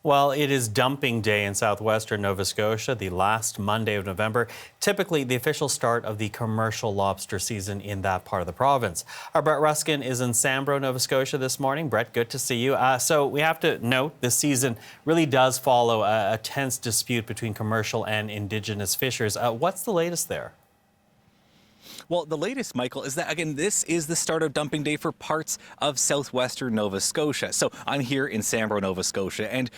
Well, it is dumping day in southwestern Nova Scotia, the last Monday of November, typically the official start of the commercial lobster season in that part of the province. Our Brett Ruskin is in Sambro, Nova Scotia this morning. Brett, good to see you. So we have to note this season really does follow a tense dispute between commercial and Indigenous fishers. What's the latest there? Well, the latest, Michael, is that, again, this is the start of dumping day for parts of southwestern Nova Scotia. So I'm here in Sambro, Nova Scotia, and,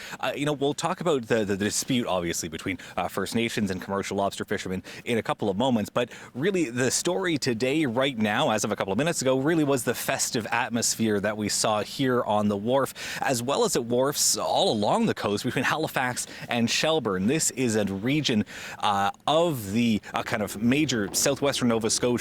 we'll talk about the dispute, obviously, between First Nations and commercial lobster fishermen in a couple of moments. But really, the story today, right now, as of a couple of minutes ago, really was the festive atmosphere that we saw here on the wharf, as well as at wharfs all along the coast between Halifax and Shelburne. This is a region of the kind of major southwestern Nova Scotia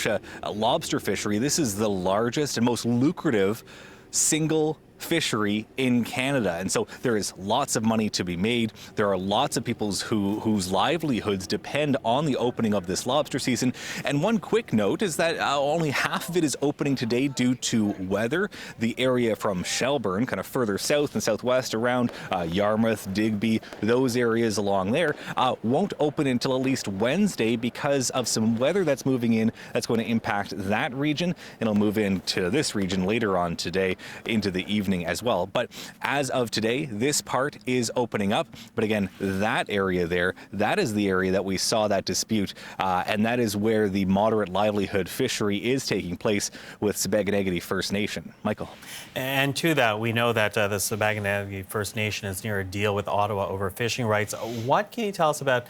lobster fishery. This is the largest and most lucrative single fishery in Canada, and so there is lots of money to be made. There are lots of people whose livelihoods depend on the opening of this lobster season. And one quick note is that only half of it is opening today due to weather. The area from Shelburne, kind of further south and southwest around Yarmouth, Digby, those areas along there, won't open until at least Wednesday because of some weather that's moving in that's going to impact that region. It'll move into this region later on today into the evening as well. But as of today, this part is opening up. But again, that area there, that is the area that we saw that dispute, and that is where the moderate livelihood fishery is taking place with Sipekne'katik First Nation. Michael. And to that, we know that the Sipekne'katik First Nation is near a deal with Ottawa over fishing rights. What can you tell us about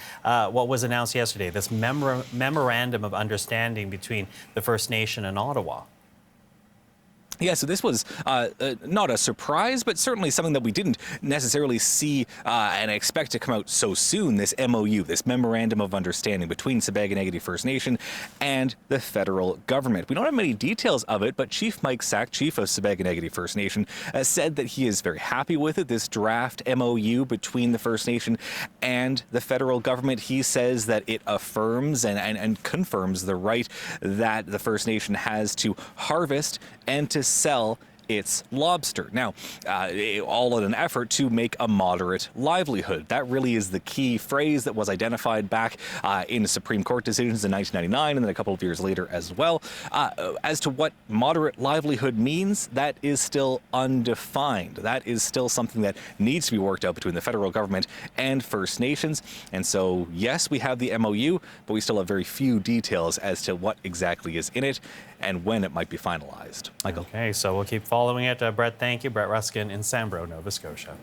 what was announced yesterday, this memorandum of understanding between the First Nation and Ottawa? Yeah, so this was not a surprise, but certainly something that we didn't necessarily see and expect to come out so soon, this MOU, this Memorandum of Understanding between Sipekne'katik First Nation and the federal government. We don't have many details of it, but Chief Mike Sack, Chief of Sipekne'katik First Nation, said that he is very happy with it, this draft MOU between the First Nation and the federal government. He says that it affirms and confirms the right that the First Nation has to harvest and to sell its lobster. Now, all in an effort to make a moderate livelihood. That really is the key phrase that was identified back in Supreme Court decisions in 1999 and then a couple of years later as well. As to what moderate livelihood means, that is still undefined. That is still something that needs to be worked out between the federal government and First Nations. And so, yes, we have the MOU, but we still have very few details as to what exactly is in it and when it might be finalized. Michael. Okay, so we'll keep following it. Brett, thank you. Brett Ruskin in Sambro, Nova Scotia.